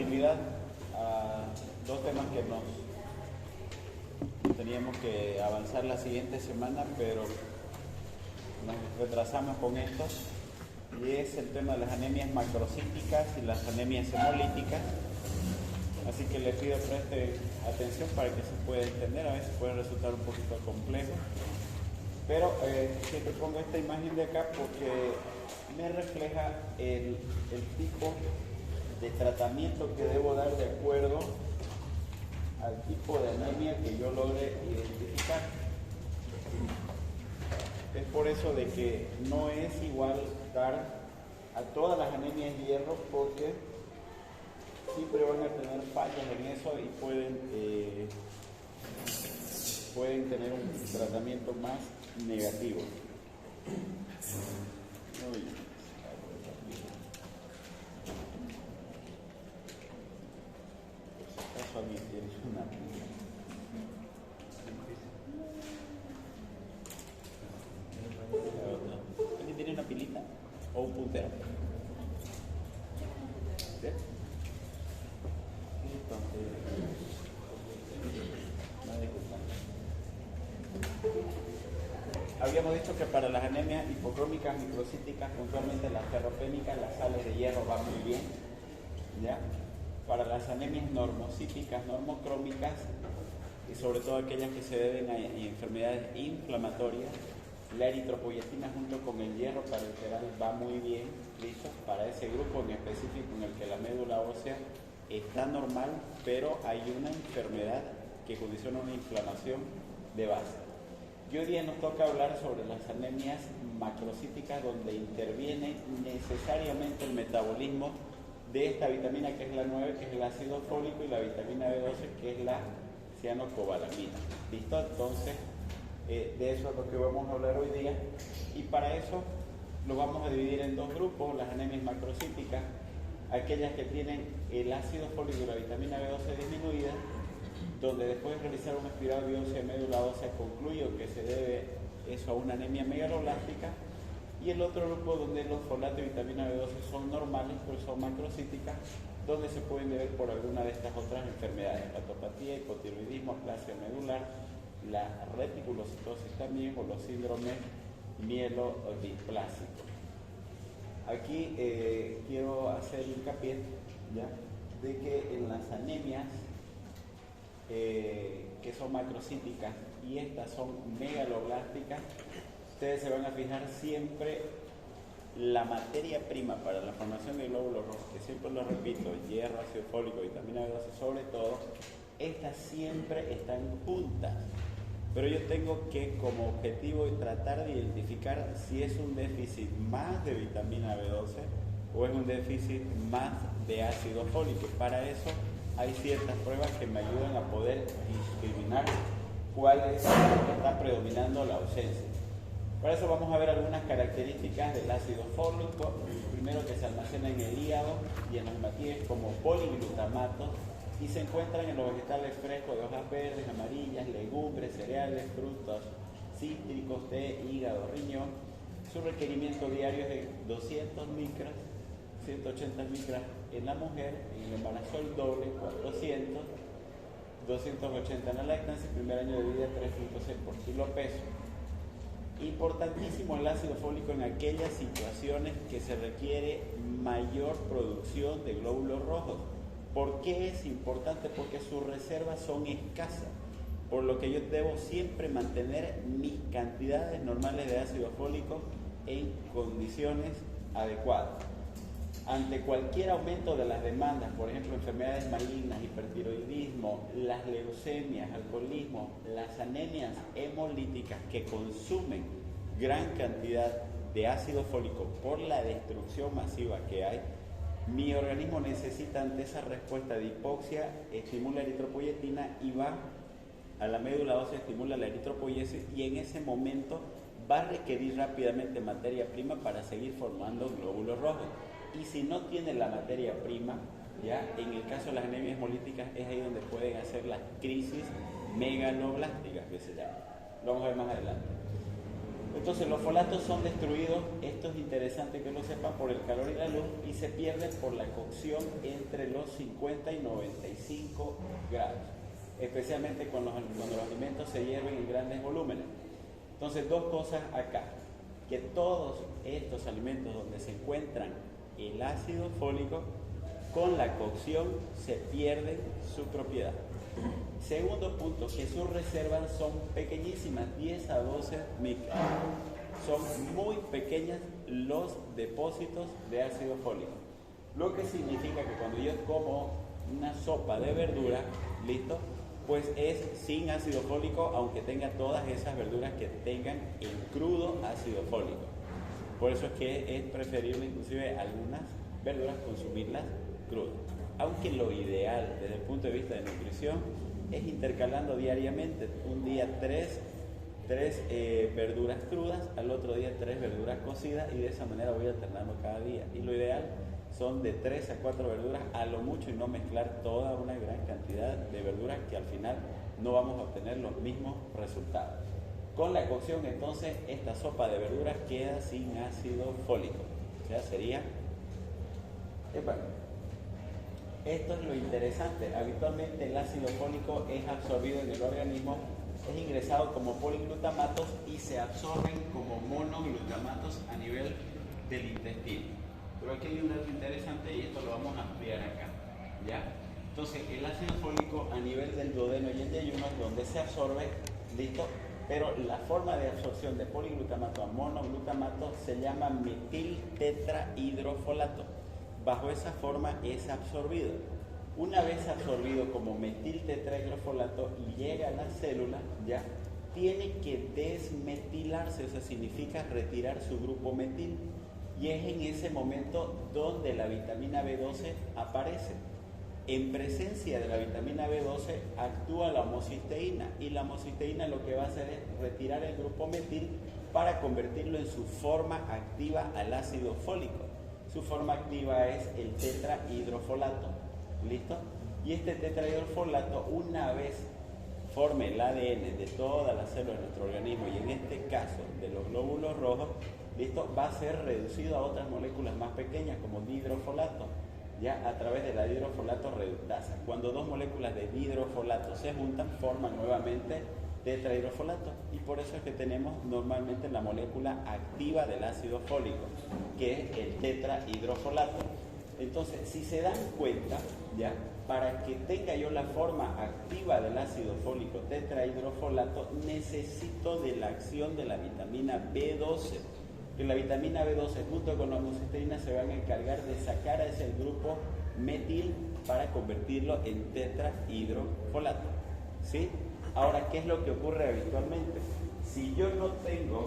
continuidad a dos temas que nos teníamos que avanzar la siguiente semana, pero nos retrasamos con esto, y es el tema de las anemias macrocíticas y las anemias hemolíticas. Así que le pido preste atención para que se pueda entender. A veces puede resultar un poquito complejo, pero siempre pongo esta imagen de acá porque me refleja el tipo de tratamiento que debo dar de acuerdo al tipo de anemia que yo logre identificar. Es por eso de que no es igual dar a todas las anemias hierro, porque siempre van a tener fallas en eso y pueden tener un tratamiento más negativo. ¿Acaso alguien tiene una? ¿Alguien tiene una pilita o un puntero? ¿Sí? Habíamos dicho que para las anemias hipocrómicas microcíticas, puntualmente las ferropénicas, las sales de hierro van muy bien, ¿ya? Para las anemias normocíticas, normocrómicas, y sobre todo aquellas que se deben a enfermedades inflamatorias, la eritropoyetina junto con el hierro parenteral va muy bien, ¿listo? Para ese grupo en específico en el que la médula ósea está normal, pero hay una enfermedad que condiciona una inflamación de base. Y hoy día nos toca hablar sobre las anemias macrocíticas, donde interviene necesariamente el metabolismo de esta vitamina que es la 9, que es el ácido fólico, y la vitamina B12, que es la cianocobalamina. ¿Listo? Entonces, de eso es lo que vamos a hablar hoy día, y para eso lo vamos a dividir en dos grupos: las anemias macrocíticas, aquellas que tienen el ácido fólico y la vitamina B12 disminuida, donde después de realizar una espiral de biopsia de médula ósea concluyo que se debe eso a una anemia megaloblástica, y el otro grupo donde los folatos y vitamina B12 son normales pero son macrocíticas, donde se pueden deber por alguna de estas otras enfermedades: hepatopatía, hipotiroidismo, aplasia medular, la reticulocitosis también, o los síndromes mielodiplásicos. Aquí quiero hacer hincapié, ¿ya?, de que en las anemias que son macrocíticas y estas son megaloblásticas, ustedes se van a fijar siempre la materia prima para la formación de glóbulos rojos, que siempre lo repito: hierro, ácido fólico, vitamina B12 sobre todo. Estas siempre están juntas, pero yo tengo que como objetivo tratar de identificar si es un déficit más de vitamina B12 o es un déficit más de ácido fólico. Para eso hay ciertas pruebas que me ayudan a poder discriminar cuál es la que está predominando la ausencia. Para eso vamos a ver algunas características del ácido fólico. Primero, que se almacena en el hígado y en las hematíes como poliglutamato, y se encuentran en los vegetales frescos de hojas verdes, amarillas, legumbres, cereales, frutos cítricos, té, hígado, riñón. Su requerimiento diario es de 200 micras, 180 micras en la mujer, en el embarazo el doble, 400, 280 en la lactancia, primer año de vida 3.6 por kilo peso. Importantísimo el ácido fólico en aquellas situaciones que se requiere mayor producción de glóbulos rojos. ¿Por qué es importante? Porque sus reservas son escasas, por lo que yo debo siempre mantener mis cantidades normales de ácido fólico en condiciones adecuadas. Ante cualquier aumento de las demandas, por ejemplo, enfermedades malignas, hipertiroidismo, las leucemias, alcoholismo, las anemias hemolíticas que consumen gran cantidad de ácido fólico por la destrucción masiva que hay, mi organismo necesita, ante esa respuesta de hipoxia, estimula eritropoyetina y va a la médula ósea, estimula la eritropoyesis, y en ese momento va a requerir rápidamente materia prima para seguir formando glóbulos rojos. Y si no tiene la materia prima, ya en el caso de las anemias hemolíticas es ahí donde pueden hacer las crisis megaloblásticas que se llaman. Lo vamos a ver más adelante. Entonces los folatos son destruidos, esto es interesante que lo sepan, por el calor y la luz, y se pierden por la cocción entre los 50 y 95 grados, especialmente cuando los alimentos se hierven en grandes volúmenes. Entonces, dos cosas acá, que todos estos alimentos donde se encuentran el ácido fólico, con la cocción se pierden su propiedad. Segundo punto, que sus reservas son pequeñísimas, 10 a 12 micras. Son muy pequeñas los depósitos de ácido fólico. Lo que significa que cuando yo como una sopa de verdura, listo, pues es sin ácido fólico, aunque tenga todas esas verduras que tengan en crudo ácido fólico. Por eso es que es preferible inclusive algunas verduras consumirlas crudas. Aunque lo ideal desde el punto de vista de nutrición es intercalando diariamente, un día tres verduras crudas, al otro día 3 verduras cocidas, y de esa manera voy alternando cada día. Y lo ideal son de 3 a 4 verduras a lo mucho, y no mezclar toda una gran cantidad de verduras que al final no vamos a obtener los mismos resultados. Con la cocción entonces esta sopa de verduras queda sin ácido fólico, o sea, sería... Esto es lo interesante. Habitualmente el ácido fólico es absorbido en el organismo, es ingresado como poliglutamatos y se absorben como monoglutamatos a nivel del intestino. Pero aquí hay un dato interesante y esto lo vamos a ampliar acá, ¿ya? Entonces, el ácido fólico a nivel del duodeno y el yeyuno es donde se absorbe, listo, pero la forma de absorción de poliglutamato a monoglutamato se llama metiltetrahidrofolato. Bajo esa forma es absorbido. Una vez absorbido como metiltetrahidrofolato y llega a la célula, ya tiene que desmetilarse, eso significa retirar su grupo metil. Y es en ese momento donde la vitamina B12 aparece. En presencia de la vitamina B12 actúa la homocisteína, y la homocisteína lo que va a hacer es retirar el grupo metil para convertirlo en su forma activa al ácido fólico. Su forma activa es el tetrahidrofolato, ¿listo? Y este tetrahidrofolato, una vez forme el ADN de todas las células de nuestro organismo, y en este caso de los glóbulos rojos, ¿listo?, va a ser reducido a otras moléculas más pequeñas como dihidrofolato, ya a través de la dihidrofolato reductasa. Cuando dos moléculas de dihidrofolato se juntan, forman nuevamente tetrahidrofolato, y por eso es que tenemos normalmente la molécula activa del ácido fólico, que es el tetrahidrofolato. Entonces, si se dan cuenta, ya, para que tenga yo la forma activa del ácido fólico tetrahidrofolato, necesito de la acción de la vitamina B12. Que la vitamina B12 junto con la homocisteína se van a encargar de sacar a ese grupo metil para convertirlo en tetrahidrofolato, ¿sí? Ahora, ¿qué es lo que ocurre habitualmente? Si yo no tengo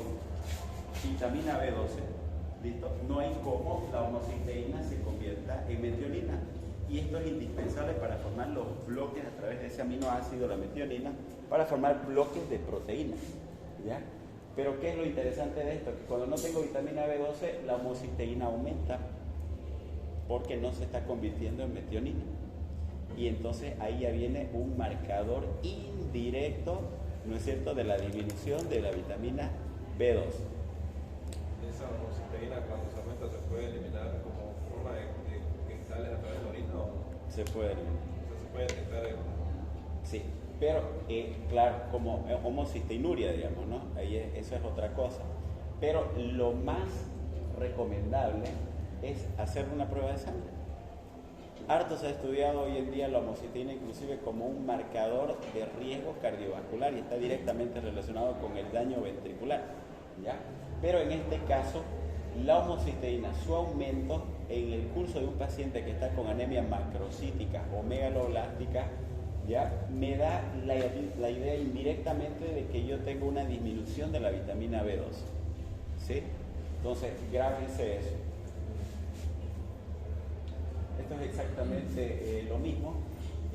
vitamina B12, ¿listo?, no hay cómo la homocisteína se convierta en metionina. Y esto es indispensable para formar los bloques a través de ese aminoácido, la metionina, para formar bloques de proteínas, ¿ya? Pero ¿qué es lo interesante de esto? Que cuando no tengo vitamina B12, la homocisteína aumenta porque no se está convirtiendo en metionina. Y entonces ahí ya viene un marcador indirecto, ¿no es cierto?, de la disminución de la vitamina B12. ¿Esa homocisteína cuando se aumenta se puede eliminar como forma de cristales a través de la orina o no? Se puede eliminar. ¿Se puede detectar el... Sí, pero claro, como homocisteinuria, digamos, ¿no? Ahí eso es otra cosa. Pero lo más recomendable es hacer una prueba de sangre. Harto se ha estudiado hoy en día la homocisteína inclusive como un marcador de riesgo cardiovascular, y está directamente relacionado con el daño ventricular, ¿ya? Pero en este caso, la homocisteína, su aumento en el curso de un paciente que está con anemia macrocítica o megaloblástica, ¿ya?, me da la idea indirectamente de que yo tengo una disminución de la vitamina B12, ¿sí? Entonces, grábense eso. Esto es exactamente lo mismo.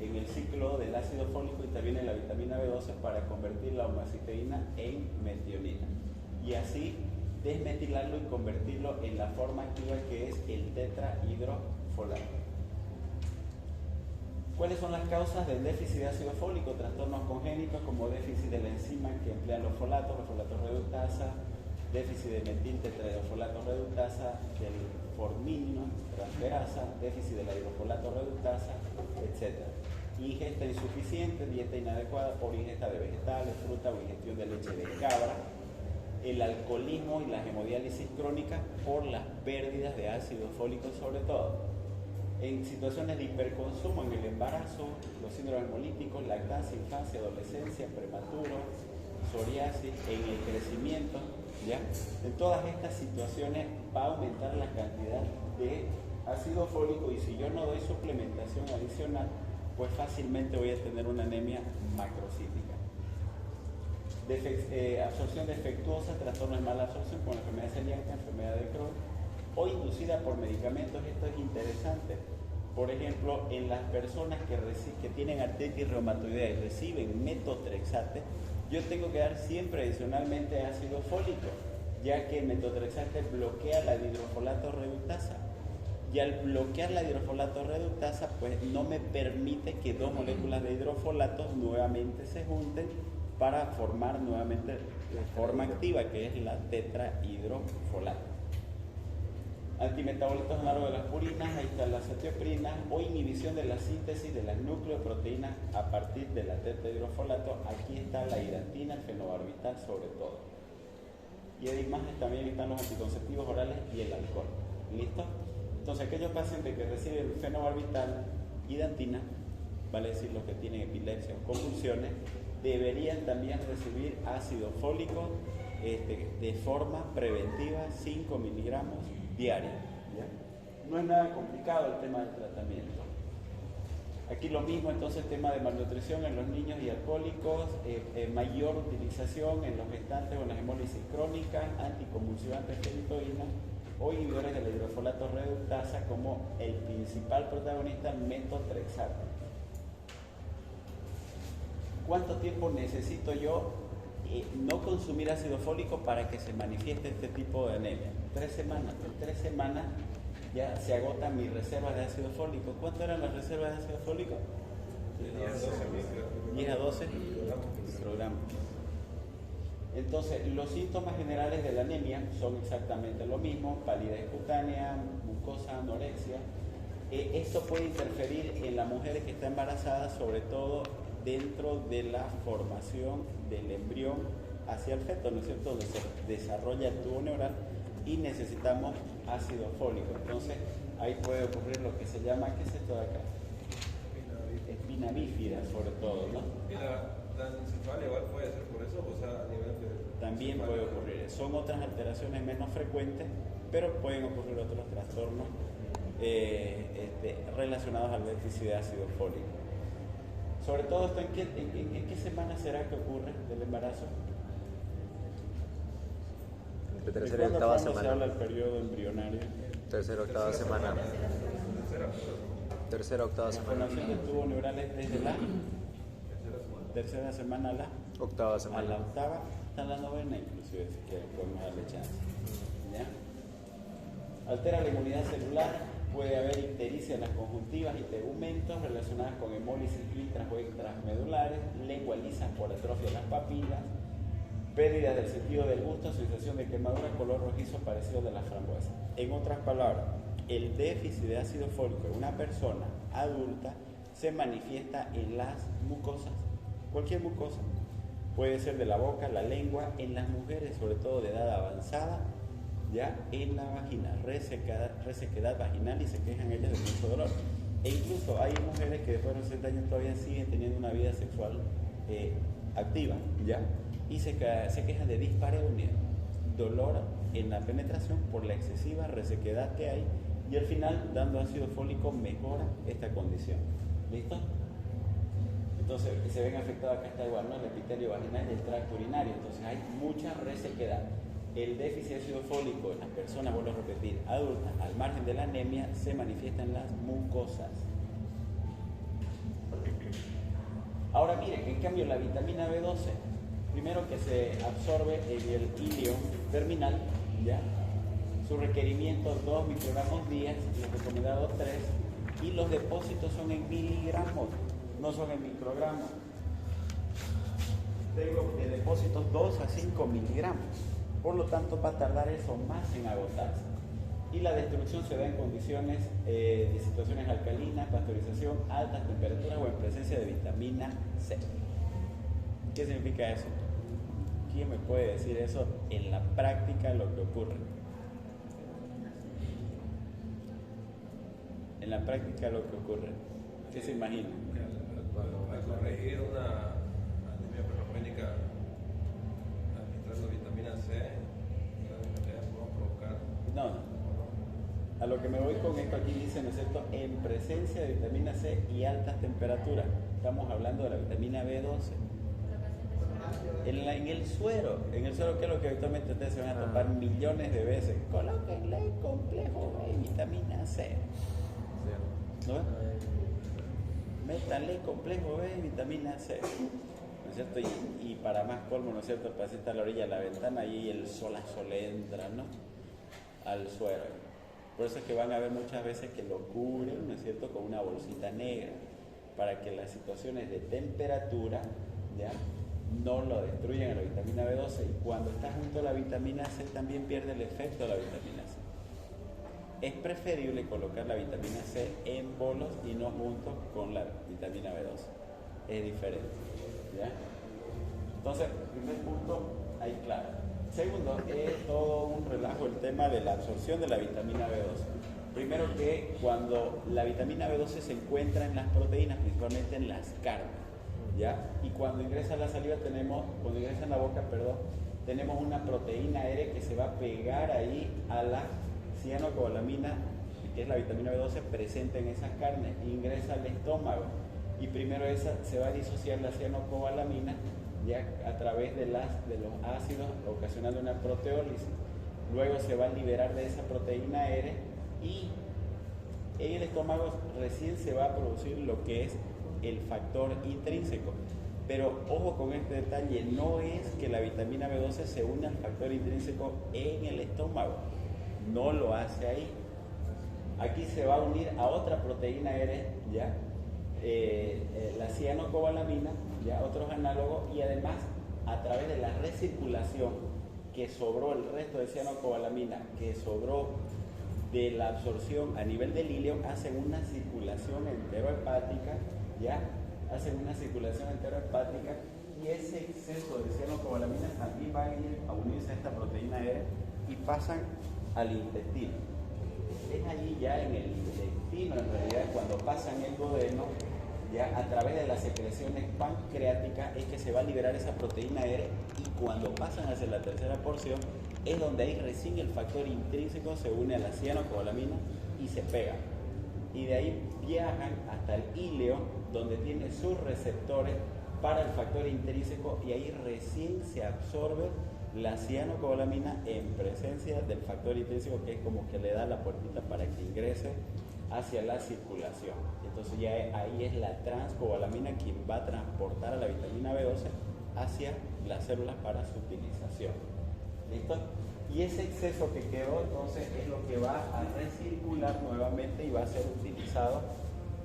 En el ciclo del ácido fólico interviene la vitamina B12 para convertir la homocisteína en metionina, y así desmetilarlo y convertirlo en la forma activa que es el tetrahidrofolato. ¿Cuáles son las causas del déficit de ácido fólico? Trastornos congénitos como déficit de la enzima que emplean los folatos reductasa, déficit de metil tetrahidrofolato reductasa, del formimino transferasa, déficit de la hidrofolato reductasa, etc. Ingesta insuficiente, dieta inadecuada por ingesta de vegetales, fruta o ingestión de leche de cabra, el alcoholismo y la hemodiálisis crónica por las pérdidas de ácido fólico sobre todo. En situaciones de hiperconsumo en el embarazo, los síndromes hemolíticos, lactancia, infancia, adolescencia, prematuro, psoriasis, en el crecimiento, ¿ya? En todas estas situaciones va a aumentar la cantidad de ácido fólico y si yo no doy suplementación adicional, pues fácilmente voy a tener una anemia macrocítica. Absorción defectuosa, trastorno de mala absorción con enfermedad celíaca, enfermedad de Crohn o inducida por medicamentos. Esto es interesante. Por ejemplo, en las personas que tienen artritis reumatoidea y reciben metotrexate, yo tengo que dar siempre adicionalmente ácido fólico, ya que el metotrexate bloquea la hidrofolato reductasa. Y al bloquear la hidrofolato reductasa, pues no me permite que dos moléculas de hidrofolatos nuevamente se junten para formar nuevamente de forma activa, que es la tetrahidrofolato. Antimetabolitos análogos de las purinas, ahí está la acetioprina, o inhibición de la síntesis de las nucleoproteínas a partir de la tetrahidrofolato. Aquí está la hidantina, el fenobarbital sobre todo. Y además también están los anticonceptivos orales y el alcohol. ¿Listo? Entonces, aquellos pacientes que reciben fenobarbital, hidantina, vale decir los que tienen epilepsia o convulsiones, deberían también recibir ácido fólico de forma preventiva, 5 miligramos diario. ¿Ya? No es nada complicado el tema del tratamiento. Aquí lo mismo, entonces, tema de malnutrición en los niños y alcohólicos, mayor utilización en los gestantes o en las hemólisis crónicas, anticonvulsivantes fenitoína o inhibidores de la hidrofolato reductasa como el principal protagonista, metotrexate. ¿Cuánto tiempo necesito yo no consumir ácido fólico para que se manifieste este tipo de anemia? 3 semanas. En 3 semanas ya se agotan mis reservas de ácido fólico. ¿Cuánto eran las reservas de ácido fólico? 10 a 12 microgramos. Entonces, los síntomas generales de la anemia son exactamente lo mismo: palidez cutánea, mucosa, anorexia. Esto puede interferir en la mujer que está embarazada, sobre todo dentro de la formación del embrión hacia el feto, ¿no es cierto?, donde se desarrolla el tubo neural y necesitamos ácido fólico. Entonces, ahí puede ocurrir lo que se llama, ¿qué es esto de acá? Espina bífida, sobre todo, ¿no? ¿Y la encefalia igual puede ser por eso? O sea, a nivel de... También puede ocurrir. Son otras alteraciones menos frecuentes, pero pueden ocurrir otros trastornos relacionados al déficit de ácido fólico. Sobre todo esto, ¿en qué semana será que ocurre del embarazo? De tercera y octava semana. Se habla del periodo embrionario. Tercera o octava semana. Tercera o octava La semana. formación del tubo neural es desde la tercera semana a la Octava a semana. la octava, hasta la novena inclusive, si quieren podemos darle chance. ¿Ya? Altera la inmunidad celular. Puede haber ictericia en las conjuntivas y tegumentos relacionadas con hemólisis intras o extramedulares, lengua lisa por atrofia de las papilas, pérdida del sentido del gusto, sensación de quemadura, color rojizo parecido de la frambuesa. En otras palabras, el déficit de ácido fólico en una persona adulta se manifiesta en las mucosas, cualquier mucosa. Puede ser de la boca, la lengua, en las mujeres, sobre todo de edad avanzada, ya en la vagina, resequedad vaginal, y se quejan ellas de mucho dolor. E incluso hay mujeres que después de los 60 años todavía siguen teniendo una vida sexual activa, ¿ya? Y se quejan de dispareunia, dolor en la penetración por la excesiva resequedad que hay, y al final, dando ácido fólico, mejora esta condición. ¿Listo? Entonces, se ven afectados, acá está igual, ¿no? El epitelio vaginal y el tracto urinario. Entonces, hay mucha resequedad. El déficit de ácido fólico en las personas, vuelvo a repetir, adultas, al margen de la anemia, se manifiesta en las mucosas. Ahora miren, en cambio la vitamina B12, primero que se absorbe en el ilio terminal, ¿ya? Su requerimiento 2 microgramos día, los recomendados 3, y los depósitos son en miligramos, no son en microgramos. Tengo de depósitos 2 a 5 miligramos. Por lo tanto, va a tardar eso más en agotarse. Y la destrucción se da en condiciones de situaciones alcalinas, pasteurización, altas temperaturas o en presencia de vitamina C. ¿Qué significa eso? ¿Quién me puede decir eso en la práctica lo que ocurre? En la práctica lo que ocurre. ¿Qué se imagina? Al corregir una anemia ferropénica administrando vitamina C, podemos provocar. No. A lo que me voy con esto aquí dice, ¿no es cierto? En presencia de vitamina C y altas temperaturas. Estamos hablando de la vitamina B12. En el suero, ¿qué es lo que habitualmente ustedes se van a topar millones de veces? Colóquenle complejo B, vitamina C. ¿No ven? Métanle complejo B, vitamina C. ¿No es cierto? Y para más colmo, ¿no es cierto? El paciente a la orilla de la ventana y el solazo le entra, ¿no? Al suero. Por eso es que van a ver muchas veces que lo cubren, ¿no es cierto?, con una bolsita negra, para que las situaciones de temperatura, ¿ya?, no lo destruyan a la vitamina B12. Y cuando está junto a la vitamina C también pierde el efecto de la vitamina C. Es preferible colocar la vitamina C en bolos y no junto con la vitamina B12. Es diferente, ¿ya? Entonces, primer punto, ahí claro. Segundo, es todo un relajo el tema de la absorción de la vitamina B12. Primero que cuando la vitamina B12 se encuentra en las proteínas, principalmente en las carnes, ¿ya? Y cuando ingresa a la saliva cuando ingresa en la boca, tenemos una proteína R que se va a pegar ahí a la cianocobalamina, que es la vitamina B12 presente en esas carnes, ingresa al estómago y primero esa se va a disociar la cianocobalamina ya a través de los ácidos, ocasionando una proteólisis. Luego se va a liberar de esa proteína R y en el estómago recién se va a producir lo que es el factor intrínseco. Pero ojo con este detalle, no es que la vitamina B12 se une al factor intrínseco en el estómago, no lo hace ahí. Aquí se va a unir a otra proteína R, ¿ya? La cianocobalamina, ya otros análogos, y además a través de la recirculación que sobró el resto de cianocobalamina, que sobró de la absorción a nivel del ilio, hacen una circulación enterohepática, ya hacen una circulación enterohepática y ese exceso de cianocobalamina también va a ir a unirse a esta proteína R y pasan al intestino. Es allí ya en el intestino, en realidad, cuando pasan el duodeno, ya a través de las secreciones pancreáticas es que se va a liberar esa proteína R, y cuando pasan hacia la tercera porción es donde ahí recién el factor intrínseco se une a la cianocobalamina y se pega. Y de ahí viajan hasta el íleo, donde tiene sus receptores para el factor intrínseco, y ahí recién se absorbe la cianocobalamina en presencia del factor intrínseco, que es como que le da la puertita para que ingrese hacia la circulación. Entonces ya ahí es la transcobalamina quien va a transportar a la vitamina B12 hacia las células para su utilización. ¿Listo? Y ese exceso que quedó entonces es lo que va a recircular nuevamente y va a ser utilizado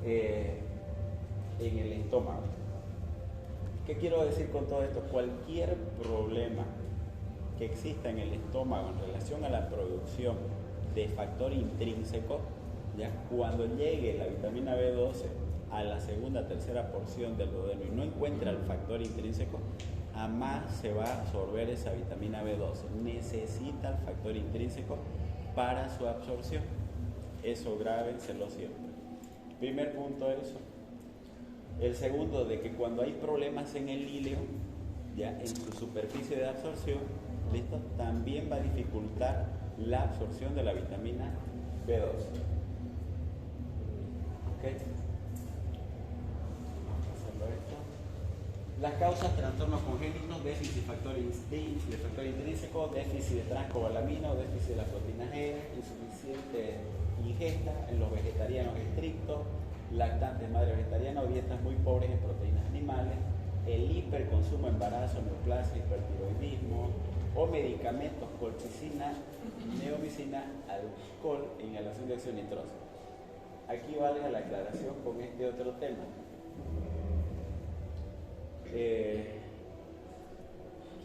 en el estómago. ¿Qué quiero decir con todo esto? Cualquier problema que exista en el estómago en relación a la producción de factor intrínseco, ya cuando llegue la vitamina B12 a la segunda, tercera porción del duodeno y no encuentra el factor intrínseco, jamás se va a absorber esa vitamina B12. Necesita el factor intrínseco para su absorción. Eso grábenselo siempre. Primer punto, eso. El segundo, de que cuando hay problemas en el íleo, ya en su superficie de absorción, ¿listo?, también va a dificultar la absorción de la vitamina B12. ¿Ok? Vamos a hacerlo esto. Las causas: trastornos congénitos, déficit de factor intrínseco, déficit de transcobalamina o déficit de la proteína G, insuficiente ingesta en los vegetarianos estrictos, lactantes, madre vegetariana o dietas muy pobres en proteínas animales, el hiperconsumo, embarazo, neoplasia, hipertiroidismo o medicamentos, colchicina, neomicina, alcohol e inhalación de óxido nitroso. Aquí valga la aclaración con este otro tema. ¿Qué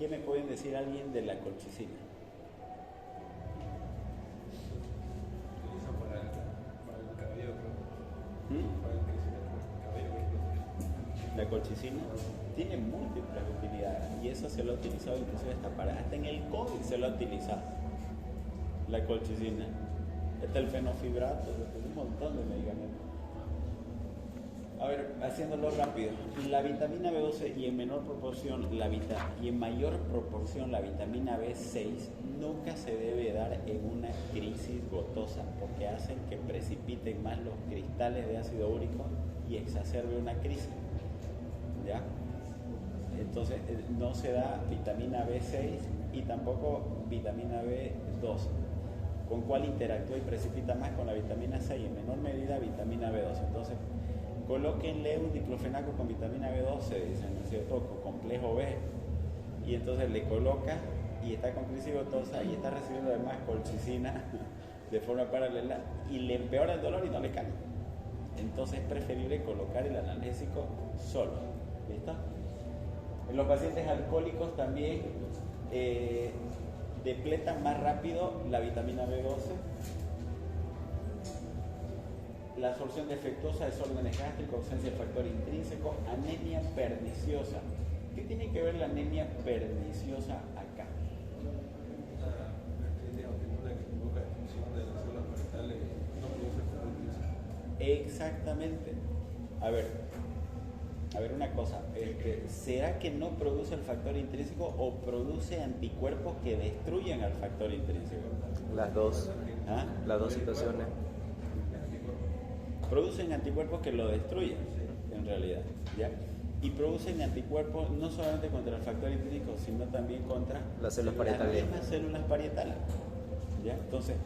me pueden decir alguien de la colchicina? la colchicina, tiene múltiples utilidades y eso se lo ha utilizado inclusive hasta en el COVID se lo ha utilizado, la colchicina. Está el fenofibrato, un montón de medicamentos. A ver, haciéndolo rápido, la vitamina B12 y en menor proporción y en mayor proporción la vitamina B6 nunca se debe dar en una crisis gotosa porque hacen que precipiten más los cristales de ácido úrico y exacerbe una crisis, ¿ya? Entonces no se da vitamina B6 y tampoco vitamina B12. ¿Con cuál interactúa y precipita más? Con la vitamina C y en menor medida vitamina B12. Entonces, colóquenle un diclofenaco con vitamina B12, dicen, ¿no es cierto? Con complejo B. Y entonces le coloca y está con crisis gotosa y está recibiendo además colchicina de forma paralela y le empeora el dolor y no le calma. Entonces es preferible colocar el analgésico solo. ¿Listo? En los pacientes alcohólicos también depletan más rápido la vitamina B12, la absorción defectuosa, desórdenes gástricos, ausencia de factor intrínseco, anemia perniciosa. ¿Qué tiene que ver la anemia perniciosa acá? Exactamente. A ver una cosa, ¿será que no produce el factor intrínseco o produce anticuerpos que destruyen al factor intrínseco? Las dos. ¿Ah? Las dos situaciones. Producen anticuerpos que lo destruyen, en realidad, ¿ya? Y producen anticuerpos no solamente contra el factor intrínseco, sino también contra las células parietales. Las mismas células parietales, ¿ya? Entonces,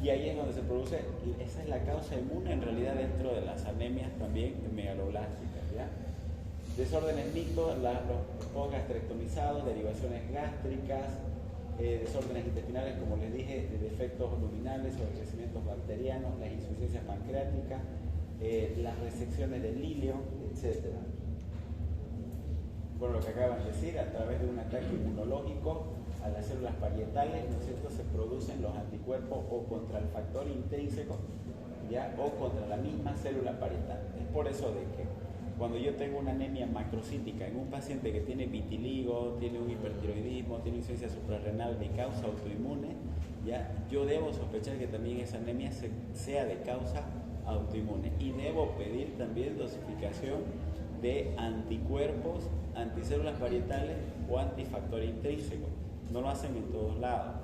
y ahí es donde se produce, esa es la causa inmune en realidad dentro de las anemias también megaloblásticas, ¿ya? Desórdenes mixtos, los postgastrectomizados, derivaciones gástricas, desórdenes intestinales, como les dije, defectos luminales o crecimientos bacterianos, las insuficiencias pancreáticas, las resecciones del ilio, etc. Bueno, lo que acaban de decir, a través de un ataque inmunológico a las células parietales, ¿no es cierto?, se producen los anticuerpos o contra el factor intrínseco, ¿ya?, o contra la misma célula parietal. Es por eso de que cuando yo tengo una anemia macrocítica en un paciente que tiene vitiligo, tiene un hipertiroidismo, tiene insuficiencia suprarrenal de causa autoinmune, ¿ya?, yo debo sospechar que también esa anemia sea de causa autoinmune y debo pedir también dosificación de anticuerpos, anticélulas parietales o antifactor intrínseco. No lo hacen en todos lados.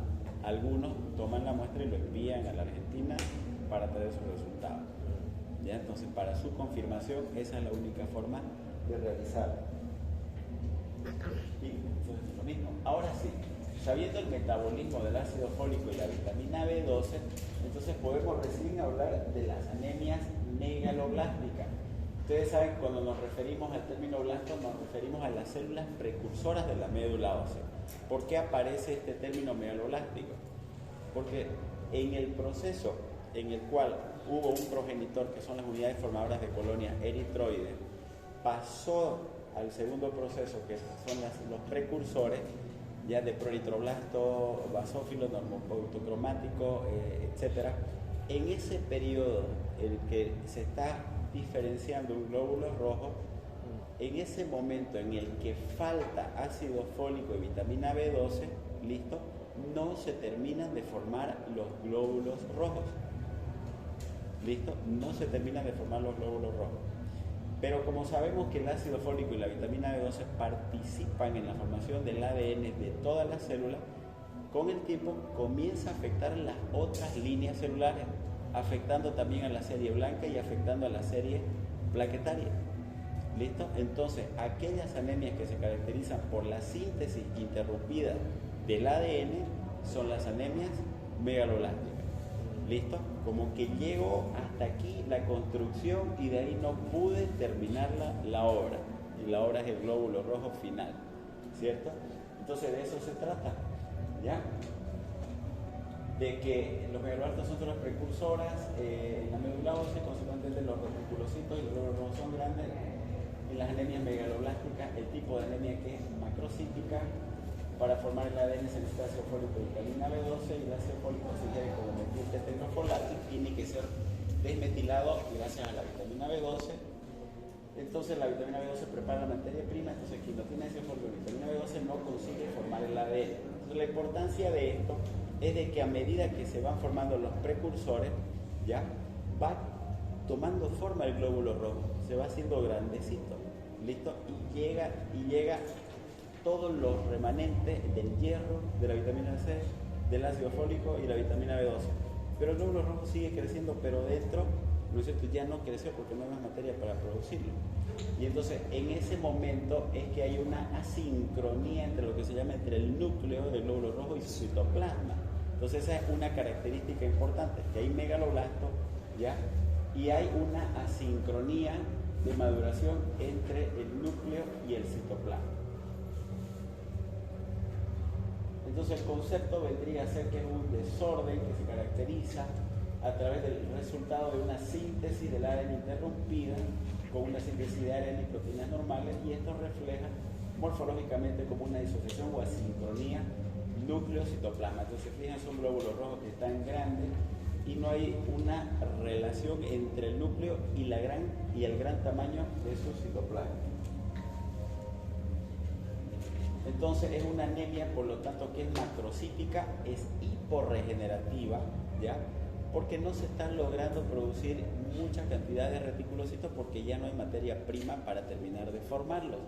Algunos toman la muestra y lo envían a la Argentina para traer sus resultados. ¿Ya? Entonces, para su confirmación, esa es la única forma de realizarlo. Y entonces, lo mismo. Ahora sí, sabiendo el metabolismo del ácido fólico y la vitamina B12, entonces podemos recién hablar de las anemias megaloblásticas. Ustedes saben, cuando nos referimos al término blasto, nos referimos a las células precursoras de la médula ósea. ¿Por qué aparece este término megaloblástico? Porque en el proceso en el cual hubo un progenitor, que son las unidades formadoras de colonia eritroides, pasó al segundo proceso, que son los precursores, ya de proeritroblasto, basófilo, normocromático, etc. En ese periodo en el que se está diferenciando un glóbulo rojo, en ese momento en el que falta ácido fólico y vitamina B12, listo, no se terminan de formar los glóbulos rojos. ¿Listo? No se terminan de formar los glóbulos rojos. Pero como sabemos que el ácido fólico y la vitamina B12 participan en la formación del ADN de todas las células, con el tiempo comienza a afectar las otras líneas celulares, afectando también a la serie blanca y afectando a la serie plaquetaria. ¿Listo? Entonces, aquellas anemias que se caracterizan por la síntesis interrumpida del ADN son las anemias megaloblásticas. ¿Listo? Como que llegó hasta aquí la construcción y de ahí no pude terminar la obra. Y la obra es el glóbulo rojo final, ¿cierto? Entonces de eso se trata, ¿ya? De que los megaloblastos son las precursoras, en la médula ósea, consecuentemente los reticulocitos y los glóbulos rojos son grandes. En las anemias megaloblásticas, el tipo de anemia que es macrocítica, para formar el ADN se necesita ácido fólico y vitamina B12, y el ácido fólico se ingiere como metiltetrafolato y tiene que ser desmetilado gracias a la vitamina B12. Entonces la vitamina B12 prepara la materia prima, entonces quien no tiene ácido fólico y vitamina B12 no consigue formar el ADN. Entonces la importancia de esto es de que a medida que se van formando los precursores, ya va tomando forma el glóbulo rojo, se va haciendo grandecito, listo, y llega todos los remanentes del hierro, de la vitamina C, del ácido fólico y la vitamina B12. Pero el glóbulo rojo sigue creciendo, pero dentro, ¿no es cierto?, ya no creció porque no hay más materia para producirlo. Y entonces en ese momento es que hay una asincronía entre lo que se llama entre el núcleo del glóbulo rojo y su citoplasma. Entonces esa es una característica importante, que hay megaloblasto, ¿ya? Y hay una asincronía de maduración entre el núcleo y el citoplasma. Entonces el concepto vendría a ser que es un desorden que se caracteriza a través del resultado de una síntesis del ADN interrumpida con una síntesis de ARN y proteínas normales, y esto refleja morfológicamente como una disociación o asincronía núcleo-citoplasma. Entonces fíjense, un glóbulo rojo que es tan grande y no hay una relación entre el núcleo y el gran tamaño de su citoplasma. Entonces es una anemia, por lo tanto, que es macrocítica, es hiporregenerativa, ¿ya? Porque no se están logrando producir mucha cantidad de reticulocitos porque ya no hay materia prima para terminar de formarlos.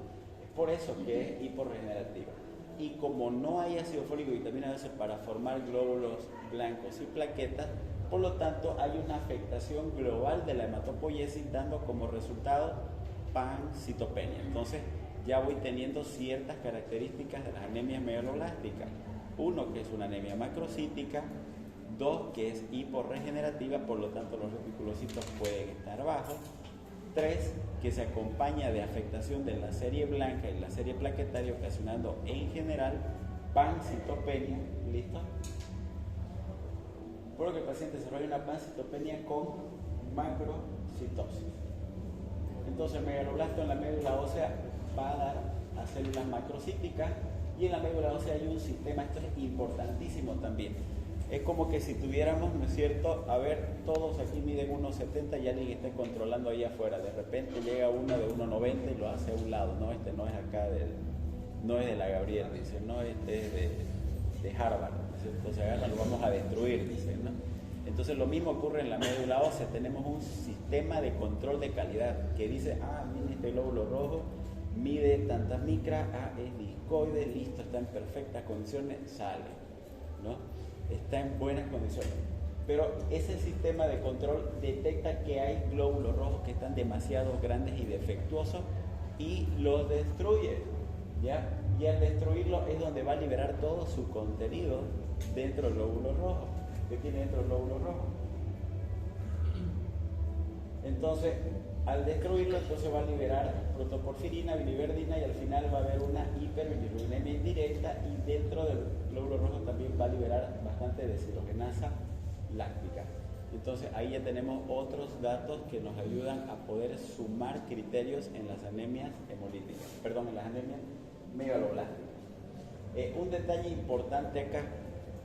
Es por eso que es hiporregenerativa. Y como no hay ácido fólico y vitamina B12 para formar glóbulos blancos y plaquetas, por lo tanto hay una afectación global de la hematopoiesis, dando como resultado pancitopenia. Entonces ya voy teniendo ciertas características de las anemias megaloblásticas. Uno, que es una anemia macrocítica. Dos, que es hiporregenerativa, por lo tanto los reticulocitos pueden estar bajos. Tres, que se acompaña de afectación de la serie blanca y la serie plaquetaria, ocasionando en general pancitopenia. ¿Listo? Por lo que el paciente desarrolla una pancitopenia con macrocitosis. Entonces el megaloblasto en la médula ósea va a dar a células macrocíticas, y en la médula ósea hay un sistema, esto es importantísimo también. Es como que si tuviéramos, ¿no es cierto?, a ver, todos aquí miden 1,70 y alguien esté controlando ahí afuera. De repente llega uno de 1,90 y lo hace a un lado. No, este no es acá, no es de la Gabriel, dice, no, este es de Harvard. Entonces agarran, lo vamos a destruir, dice, ¿no? Entonces lo mismo ocurre en la médula ósea. Tenemos un sistema de control de calidad que dice, miren, este glóbulo rojo mide tantas micras, es discoide, listo, está en perfectas condiciones, sale, ¿no? Está en buenas condiciones. Pero ese sistema de control detecta que hay glóbulos rojos que están demasiado grandes y defectuosos y los destruye, ¿ya? Y al destruirlo es donde va a liberar todo su contenido dentro del glóbulo rojo. ¿Qué tiene dentro del glóbulo rojo? Entonces, al destruirlo, entonces va a liberar protoporfirina, biliverdina, y al final va a haber una hiperbilirubinemia indirecta, y dentro del glóbulo rojo también va a liberar bastante deshidrogenasa láctica. Entonces ahí ya tenemos otros datos que nos ayudan a poder sumar criterios en las anemias hemolíticas, en las anemias megaloblásticas. Un detalle importante acá,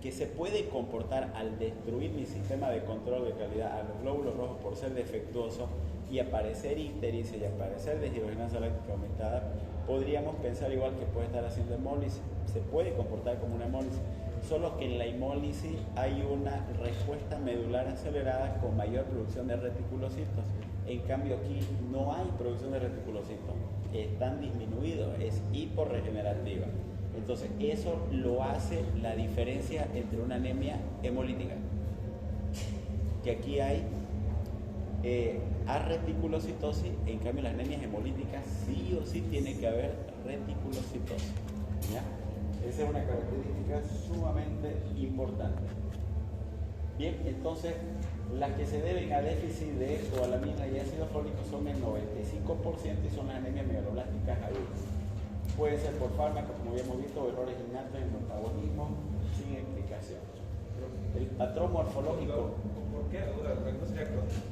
que se puede comportar al destruir mi sistema de control de calidad a los glóbulos rojos por ser defectuoso y aparecer ictericia y aparecer deshidrogenasa láctica aumentada, podríamos pensar igual que puede estar haciendo hemólisis. Se puede comportar como una hemólisis, solo que en la hemólisis hay una respuesta medular acelerada con mayor producción de reticulocitos. En cambio aquí no hay producción de reticulocitos, están disminuidos, es hiporregenerativa. Entonces eso lo hace la diferencia entre una anemia hemolítica, que aquí hay arreticulocitosis. En cambio las anemias hemolíticas sí o sí tiene que haber reticulocitosis, ¿ya? Esa es una característica sumamente importante. Bien, entonces las que se deben a déficit de escobalamina y ácido fólico son el 95% y son las anemias megaloblásticas agudas. Puede ser por fármacos, como habíamos visto, o errores innatos en el metabolismo sin explicación. El patrón morfológico. ¿Por qué aguda? No sería crónico.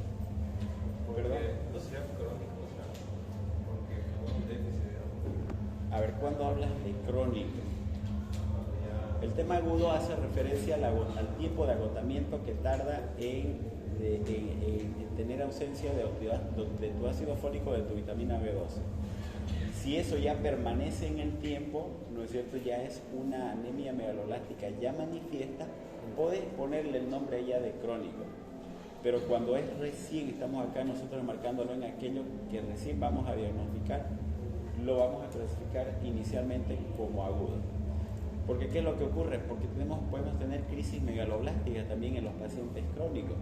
¿Perdón? No sería crónico, o sea, porque un déficit de... A ver, ¿cuándo hablas de crónico? El tema agudo hace referencia al tiempo de agotamiento que tarda en en tener ausencia de tu ácido fólico, de tu vitamina B12. Si eso ya permanece en el tiempo, ¿no es cierto? Ya es una anemia megaloblástica ya manifiesta, puedes ponerle el nombre a ella de crónico. Pero cuando es recién, estamos acá nosotros marcándolo en aquello que recién vamos a diagnosticar, lo vamos a clasificar inicialmente como agudo. Porque ¿qué es lo que ocurre? Porque podemos tener crisis megaloblásticas también en los pacientes crónicos,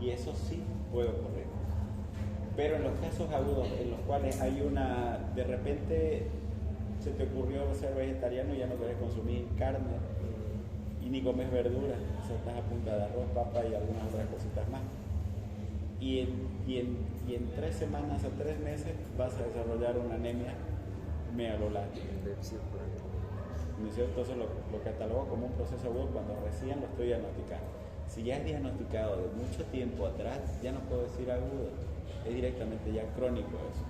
y eso sí puede ocurrir. Pero en los casos agudos en los cuales hay de repente se te ocurrió ser vegetariano y ya no querés consumir carne y ni comes verduras, o sea, estás a punta de arroz, papa y algunas otras cositas más. Y en 3 semanas a 3 meses vas a desarrollar una anemia megaloblástica. ¿No es cierto? Entonces lo catalogo como un proceso agudo cuando recién lo estoy diagnosticando. Si ya es diagnosticado de mucho tiempo atrás, ya no puedo decir agudo, es directamente ya crónico eso.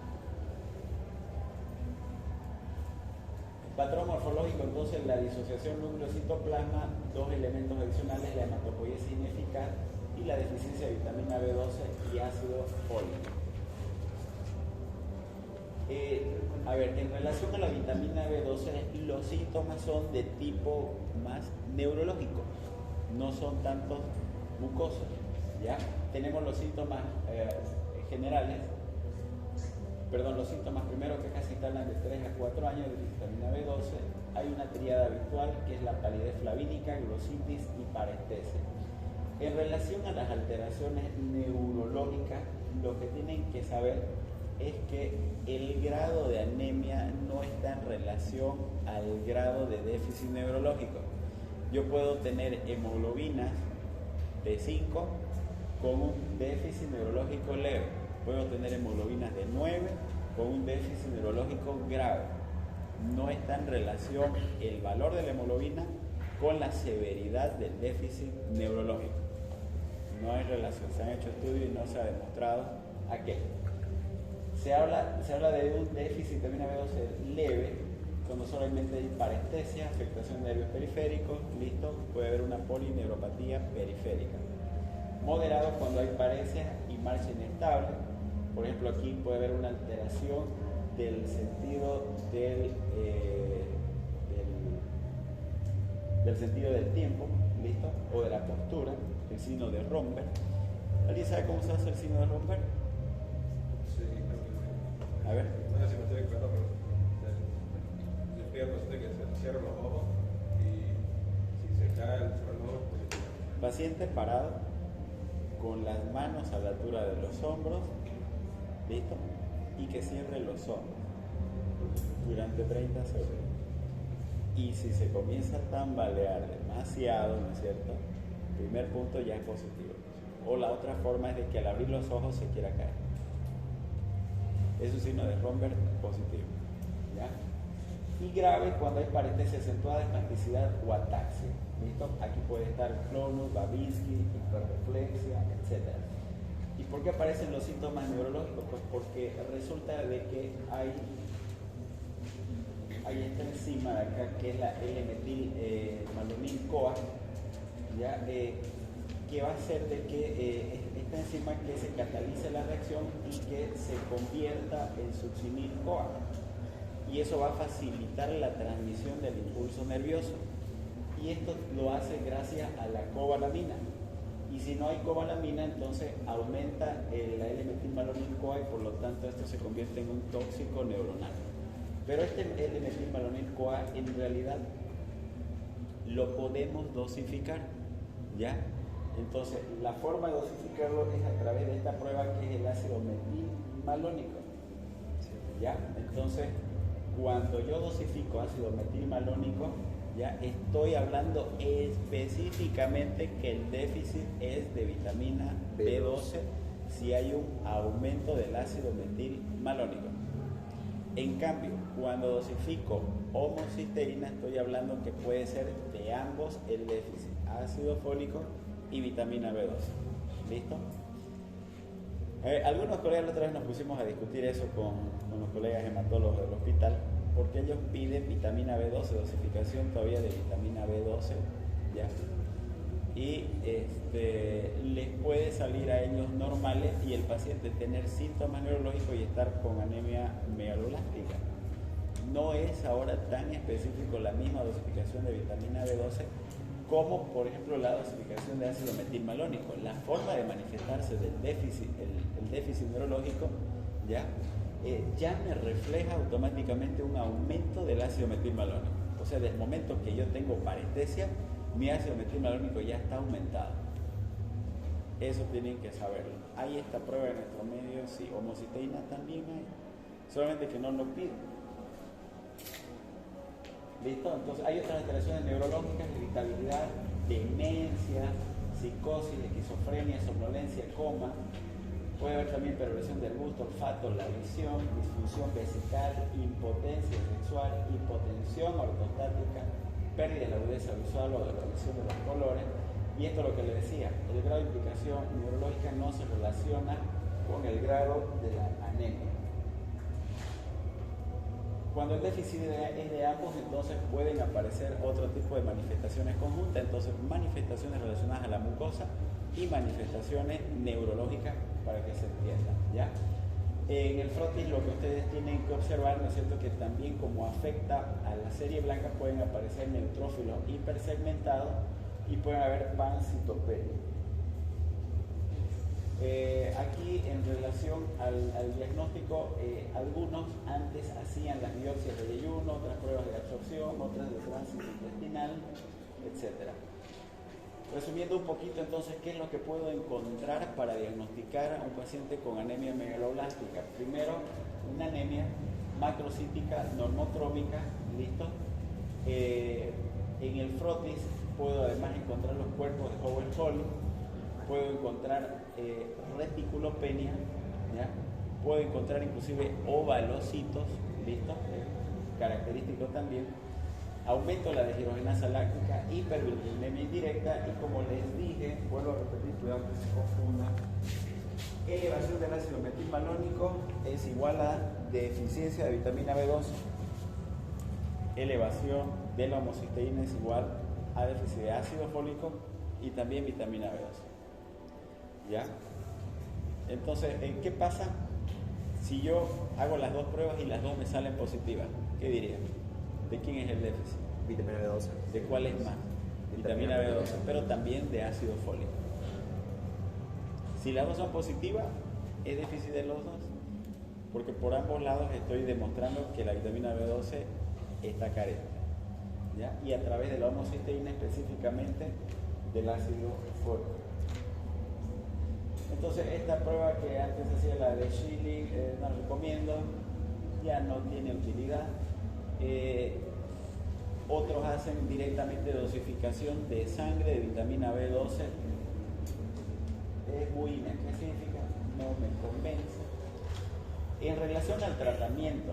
Patrón morfológico, entonces, la disociación núcleo-citoplasma, 2 elementos adicionales, la hematopoiesis ineficaz y la deficiencia de vitamina B12 y ácido fólico. En relación a la vitamina B12, los síntomas son de tipo más neurológico, no son tantos mucosos, ¿ya? Tenemos los síntomas generales, los síntomas primero que casi hablan de 3 a 4 años de vitamina B12. Hay una tríada habitual que es la palidez flavínica, glositis y parestesia. En relación a las alteraciones neurológicas, lo que tienen que saber es que el grado de anemia no está en relación al grado de déficit neurológico. Yo puedo tener hemoglobinas de 5 con un déficit neurológico leve. Puedo tener hemoglobinas de 9 con un déficit neurológico grave. No está en relación el valor de la hemoglobina con la severidad del déficit neurológico. No hay relación. Se han hecho estudios y no se ha demostrado aquello. Se habla de un déficit de vitamina B12 leve cuando solamente hay parestesia, afectación de nervios periféricos, listo, puede haber una polineuropatía periférica. Moderado cuando hay paresia y marcha inestable. Por ejemplo, aquí puede haber una alteración del sentido del sentido del tiempo, listo, o de la postura, el signo de Romberg. ¿Alguien sabe cómo se hace el signo de Romberg? Sí, creo que sí. A ver. No sé si me estoy equivocando, pero yo estoy al paciente que se cierra los ojos y si se cae el reloj, Paciente parado, con las manos a la altura de los hombros, listo, y que cierre los hombros durante 30 segundos. Y si se comienza a tambalear demasiado, ¿no es cierto? El primer punto ya es positivo. O la otra forma es de que al abrir los ojos se quiera caer. Es un signo de Romberg positivo, ¿ya? Y grave cuando hay paresia acentuada, espasticidad o ataxia. ¿Listo? Aquí puede estar clonus, Babinski, hiperreflexia, etc. ¿Y por qué aparecen los síntomas neurológicos? Pues porque resulta de que hay esta enzima de acá que es la L-metilmalonil-CoA, ¿ya? Que va a hacer de que esta enzima que se catalice la reacción y que se convierta en succinil-CoA. Y eso va a facilitar la transmisión del impulso nervioso. Y esto lo hace gracias a la cobalamina. Y si no hay cobalamina, entonces aumenta la L-metilmalonil-CoA y por lo tanto esto se convierte en un tóxico neuronal. Pero este L-metilmalonil-CoA en realidad lo podemos dosificar, ¿ya? Entonces la forma de dosificarlo es a través de esta prueba que es el ácido metilmalónico, ¿ya? Entonces cuando yo dosifico ácido metilmalónico, ya estoy hablando específicamente que el déficit es de vitamina B12 si hay un aumento del ácido metilmalónico. En cambio, cuando dosifico homocisteína, estoy hablando que puede ser de ambos el déficit, ácido fólico y vitamina B12. ¿Listo? Algunos colegas la otra vez nos pusimos a discutir eso con los colegas hematólogos del hospital, porque ellos piden vitamina B12, dosificación todavía de vitamina B12, ¿ya? y les puede salir a ellos normales y el paciente tener síntomas neurológicos y estar con anemia megaloblástica. No es ahora tan específico la misma dosificación de vitamina B12 como, por ejemplo, la dosificación de ácido metilmalónico. La forma de manifestarse del déficit, el déficit neurológico, ya me refleja automáticamente un aumento del ácido metilmalónico. O sea, desde el momento que yo tengo parestesia, mi ácido metilmalónico ya está aumentado. Eso tienen que saberlo. Hay esta prueba en nuestro medio, sí, homocisteína también hay, solamente que no lo piden. ¿Listo? Entonces hay otras alteraciones neurológicas, irritabilidad, demencia, psicosis, esquizofrenia, somnolencia, coma. Puede haber también perversión del gusto, olfato, la visión, disfunción vesical, impotencia sexual, hipotensión ortostática, pérdida de la agudeza visual o de la visión de los colores. Y esto es lo que le decía, el grado de implicación neurológica no se relaciona con el grado de la anemia. Cuando el déficit es de ambos, entonces pueden aparecer otro tipo de manifestaciones conjuntas, entonces manifestaciones relacionadas a la mucosa y manifestaciones neurológicas para que se entienda, ¿ya? En el frotis lo que ustedes tienen que observar, ¿no es cierto?, que también como afecta a la serie blanca pueden aparecer neutrófilos hipersegmentados y pueden haber pancitopenia. Aquí en relación al diagnóstico, algunos antes hacían las biopsias de ayuno, otras pruebas de absorción, otras de tránsito intestinal, etc. Resumiendo un poquito entonces, ¿qué es lo que puedo encontrar para diagnosticar a un paciente con anemia megaloblástica? Primero, una anemia macrocítica normocrómica, ¿listo? En el frotis puedo además encontrar los cuerpos de Howell-Hawley, puedo encontrar reticulopenia, ¿ya? Puedo encontrar inclusive ovalocitos, ¿listo? Característico también. Aumento de la deshidrogenasa láctica, hiperbilirubinemia indirecta y, como les dije, vuelvo a repetir, cuidado que se confunda, elevación del ácido metilmalónico es igual a deficiencia de vitamina B12. Elevación de la homocisteína es igual a déficit de ácido fólico y también vitamina B12. ¿Ya? Entonces, ¿qué pasa si yo hago las dos pruebas y las dos me salen positivas? ¿Qué diría? ¿De quién es el déficit? Vitamina B12. ¿De cuál es más? Vitamina B12, pero también de ácido fólico. Si las dos son positivas, es déficit de los dos, porque por ambos lados estoy demostrando que la vitamina B12 está carente, ¿ya? Y a través de la homocisteína, específicamente del ácido fólico. Entonces, esta prueba que antes hacía, la de Schilling, no la recomiendo, ya no tiene utilidad. Otros hacen directamente dosificación de sangre de vitamina B12. Es muy inespecífica, no me convence. En relación al tratamiento,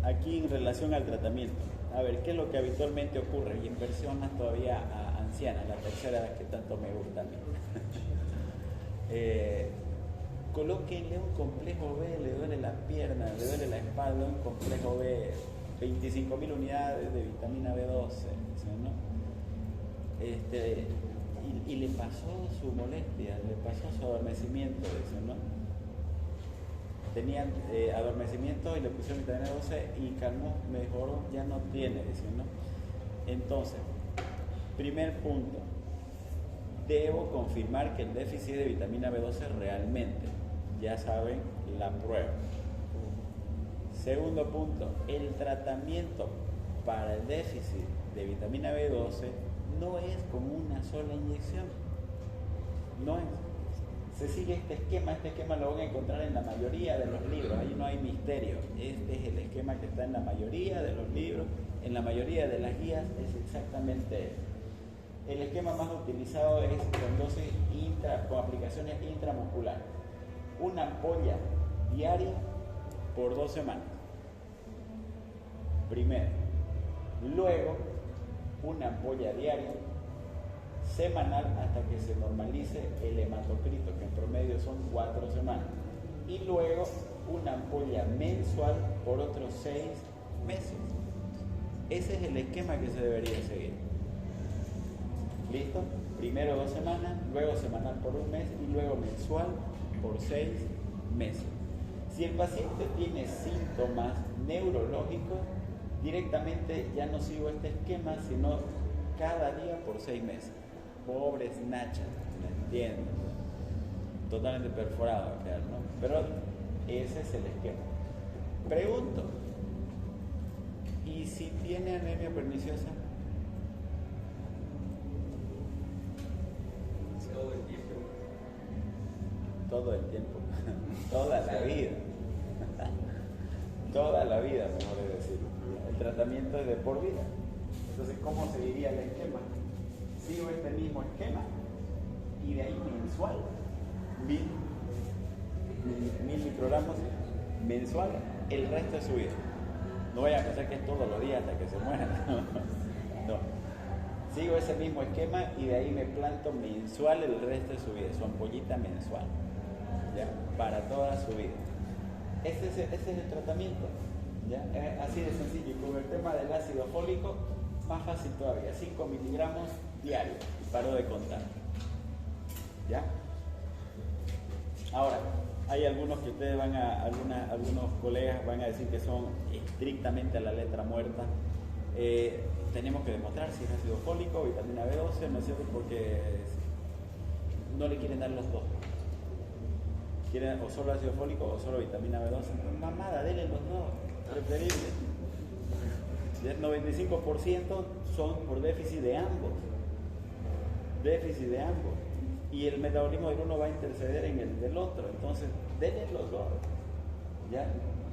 aquí en relación al tratamiento, a ver, ¿qué es lo que habitualmente ocurre? Y en personas todavía ancianas, la tercera edad que tanto me gusta a mí. Colóquenle un complejo B, le duele la pierna, le duele la espalda, un complejo B, 25.000 unidades de vitamina B12, ¿no? Y le pasó su molestia, le pasó su adormecimiento, dicen, ¿no? Tenían adormecimiento y le pusieron vitamina B12 y calmó, mejoró, ya no tiene, dicen, ¿no? Entonces, primer punto, debo confirmar que el déficit de vitamina B12 realmente, ya saben, la prueba. Segundo punto, el tratamiento para el déficit de vitamina B12 no es como una sola inyección, no es. Se sigue este esquema lo van a encontrar en la mayoría de los libros, ahí no hay misterio, este es el esquema que está en la mayoría de los libros, en la mayoría de las guías es exactamente el esquema más utilizado es con dosis con aplicaciones intramusculares, una ampolla diaria por 2 semanas, primero, luego una ampolla diaria semanal hasta que se normalice el hematocrito, que en promedio son 4 semanas, y luego una ampolla mensual por otros 6 meses. Ese es el esquema que se debería seguir. ¿Listo? primero 2 semanas, luego semanal por 1 mes y luego mensual por 6 meses. Si el paciente tiene síntomas neurológicos, directamente ya no sigo este esquema, sino cada día por 6 meses. Pobres nachas, ¿me entiendes? Totalmente perforado va a quedar, ¿no? Pero ese es el esquema. Pregunto, ¿y si tiene anemia perniciosa? Todo el tiempo, toda la vida, toda la vida, mejor es decir. El tratamiento es de por vida. Entonces, ¿cómo seguiría el esquema? Sigo este mismo esquema y de ahí mensual, 1000 microgramos mensual el resto de su vida. No vaya a pensar que es todos los días hasta que se muera. No. Sigo ese mismo esquema y de ahí me planto mensual el resto de su vida, su ampollita mensual, ¿ya? Para toda su vida. Ese es el tratamiento, ¿ya? Así de sencillo. Y con el tema del ácido fólico, más fácil todavía, 5 miligramos diarios, y paro de contar, ¿ya? Ahora, hay algunos que ustedes algunos colegas van a decir que son estrictamente a la letra muerta. Tenemos que demostrar si es ácido fólico o vitamina B12, ¿no es cierto? Porque no le quieren dar los dos. Quieren o solo ácido fólico o solo vitamina B12. Mamada, denle los dos, preferible. El 95% son por déficit de ambos. Déficit de ambos. Y el metabolismo del uno va a interceder en el del otro. Entonces, denle los dos. ¿Ya?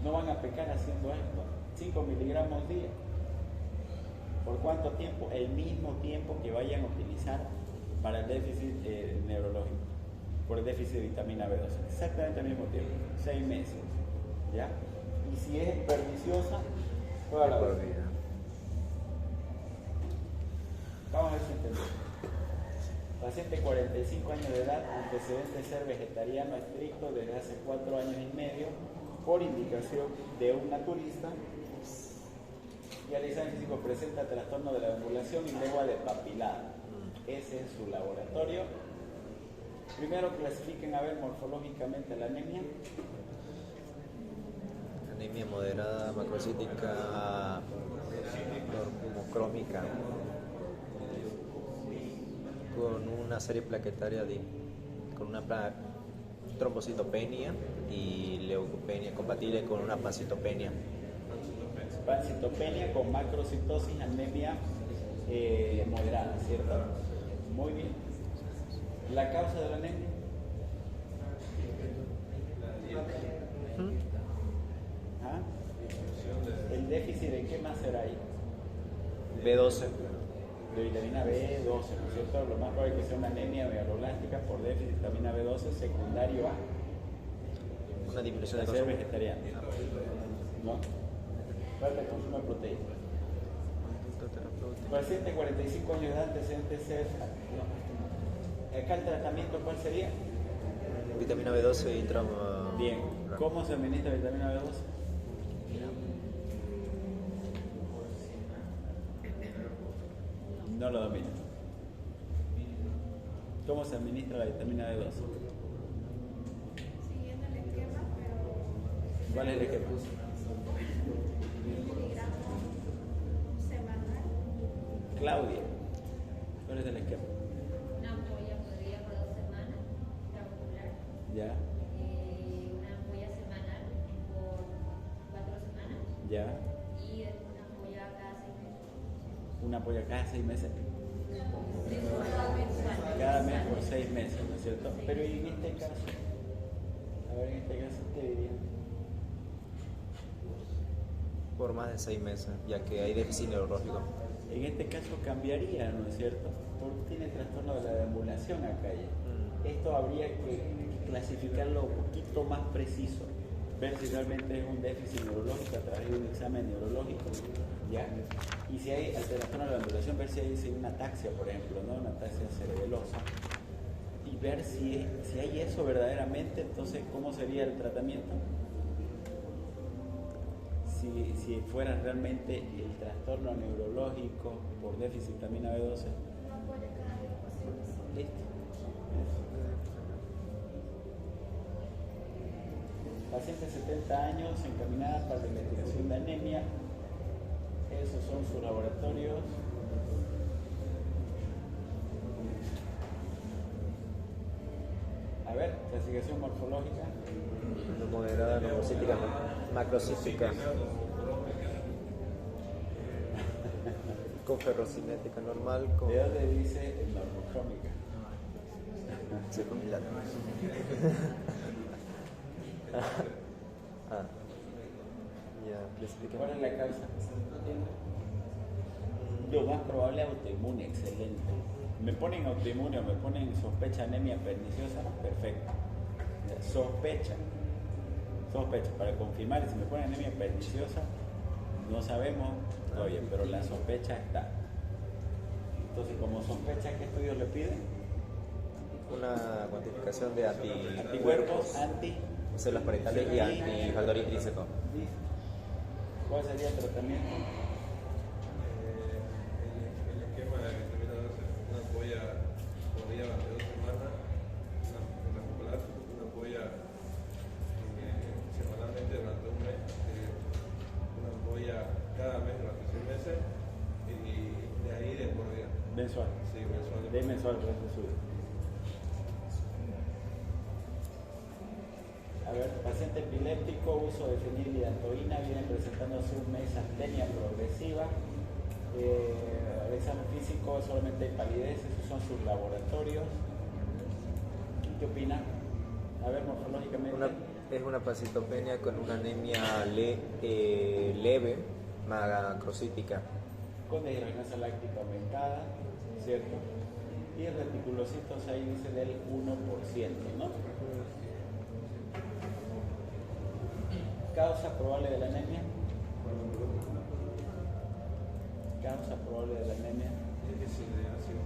No van a pecar haciendo esto. 5 miligramos día. ¿Por cuánto tiempo? El mismo tiempo que vayan a utilizar para el déficit neurológico, por el déficit de vitamina B12. Exactamente al mismo tiempo, 6 meses. ¿Ya? Y si es perniciosa, toda la vida. Vamos a ver si entendemos. Paciente 45 años de edad, antecedente de ser vegetariano estricto desde hace 4 años y medio, por indicación de un naturista. Y al examen físico presenta trastorno de la deambulación y lengua de papilada. Ese es su laboratorio. Primero clasifiquen a ver morfológicamente la anemia. Anemia moderada, macrocítica, normocrómica, con una serie plaquetaria con una trombocitopenia y leucopenia, compatible con una pancitopenia. Pancitopenia con macrocitosis, anemia moderada, ¿cierto? Muy bien. ¿La causa de la anemia? ¿Ah? ¿El déficit de qué más será ahí? B12. De vitamina B12, ¿no es cierto? Lo más probable es que sea una anemia megalolástica por déficit de vitamina B12 secundario a Una disminución de ser consumo. vegetariano. ¿No? Falta de consumo de proteína. Paciente 45 años de edad, antecedente de ser. Acá el tratamiento, ¿cuál sería? Vitamina B12 y trama. Bien. ¿Cómo se administra vitamina B12? No lo domino. ¿Cómo se administra la vitamina B12? Siguiendo el esquema, pero ¿Cuál es el esquema? 1000 miligramos semanal. Claudia, ¿cuál es el esquema? Una ampolla podría por 2 semanas, intramuscular. Ya, Una ampolla semanal por 4 semanas. ya. Y una ampolla cada 6 meses. Una apoya cada 6 meses. Mensual. Cada mes por 6 meses, ¿no es cierto? Pero ¿y en este caso? A ver, en este caso, ¿qué dirían? Por más de 6 meses, ya que hay déficit neurológico. En este caso cambiaría, ¿no es cierto? Porque tiene trastorno de la deambulación acá ya. Esto habría que clasificarlo un poquito más preciso, ver si realmente es un déficit neurológico a través de un examen neurológico, ¿ya? Y si hay alteración de la deambulación, ver si hay una ataxia, por ejemplo, ¿no? Una ataxia cerebelosa. Y ver si hay eso verdaderamente, entonces, ¿cómo sería el tratamiento? Si fuera realmente el trastorno neurológico por déficit de vitamina B12. Una ampolla cada 10 por 6 meses. Listo. Paciente de 70 años, encaminada para la investigación de anemia. Esos son sus laboratorios. A ver, clasificación morfológica. No moderada, normocítica, macrocítica. Con ferrocinética normal, con ¿De dónde dice normocrómica? secundaria. Ya, clasifica. ¿Cuál es la causa? Lo más probable autoinmune, excelente. Me ponen autoinmune o me ponen sospecha anemia perniciosa, perfecto. Sospecha. Para confirmar, si me ponen anemia perniciosa, no sabemos todavía, pero la sospecha está. Entonces, como sospecha, ¿qué estudios le piden? Una cuantificación de Anticuerpos, anti. células parietales y antifactor intrínseco. ¿Cuál sería el tratamiento? El esquema de vitamina D, una ampolla por día durante 2 semanas, una popular, una ampolla semanalmente durante un mes, una ampolla cada mes durante 6 meses y de ahí de por día. Mensual. Sí, mensual. De mensual, por eso sube. A ver, paciente epiléptico, uso de fenilidatoína, viene presentándose un mes astenia progresiva. El examen físico solamente hay palidez, esos son sus laboratorios. ¿Qué opina? A ver, morfológicamente. Es una pancitopenia con una anemia leve, macrocítica. Con deshidrogenasa láctica aumentada, ¿cierto? Y el reticulocitos ahí dice del 1%, ¿no? Causa probable de la anemia. Causa probable de la anemia. Déficit de ácido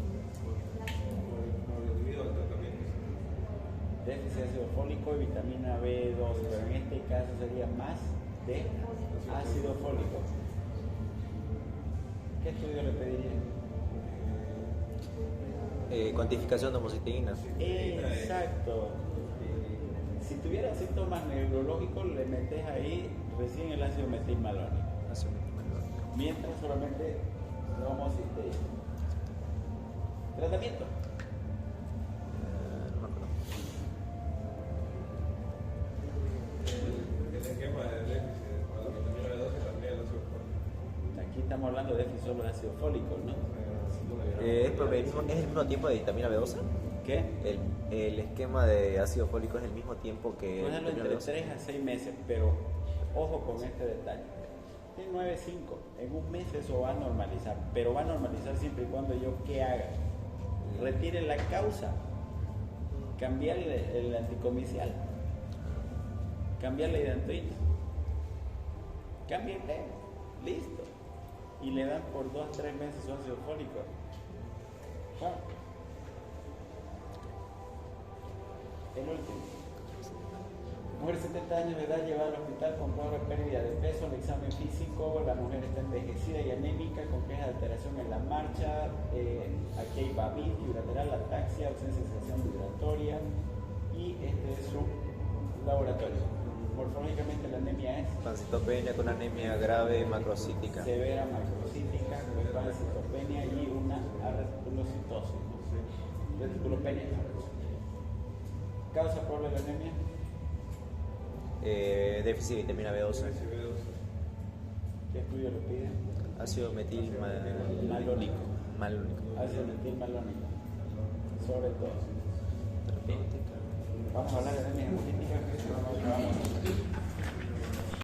debido al tratamiento. Déficit de ácido fólico y vitamina B2, pero en este caso sería más de ácido fólico. ¿Qué estudio le pediría? Cuantificación de homocisteína. Exacto. Si tuviera síntomas neurológicos, le metes ahí recién el ácido metilmalónico. Mientras solamente la homocisteína. Tratamiento. No me acuerdo. El esquema de déficit para la vitamina B12 también el ácido fólico. Aquí estamos hablando de déficit solo de ácido fólico, ¿no? ¿Es el mismo tiempo de vitamina B12? ¿Qué? El esquema de ácido fólico es el mismo tiempo que Puede darlo vitamina entre B12. 3 a 6 meses, pero ojo con este detalle. Tiene 9,5. En un mes eso va a normalizar, pero va a normalizar siempre y cuando yo, ¿qué haga? Retire la causa, cambiarle el anticomicial, cambiarle hidantoína, cámbienle, listo. Y le dan por 2 a 3 meses su ácido fólico. Bueno. El último. Mujer de 70 años de edad llevada al hospital con probable pérdida de peso. El examen físico, la mujer está envejecida y anémica con quejas de alteración en la marcha. Aquí hay babis, bilateral, ataxia, ausencia de sensación vibratoria. Y este es su laboratorio. Morfológicamente la anemia es Pancitopenia con anemia grave macrocítica. severa macrocítica, con pancitopenia y una reticulocitosis. Reticulopenia. ¿Causa probable de la anemia? Déficit de vitamina B12. ¿Qué estudio lo pide? Ácido Malónico. malónico. Ácido metilmalónico. Sobre todo. Vamos a hablar de anemia hemolítica, que es lo que vamos a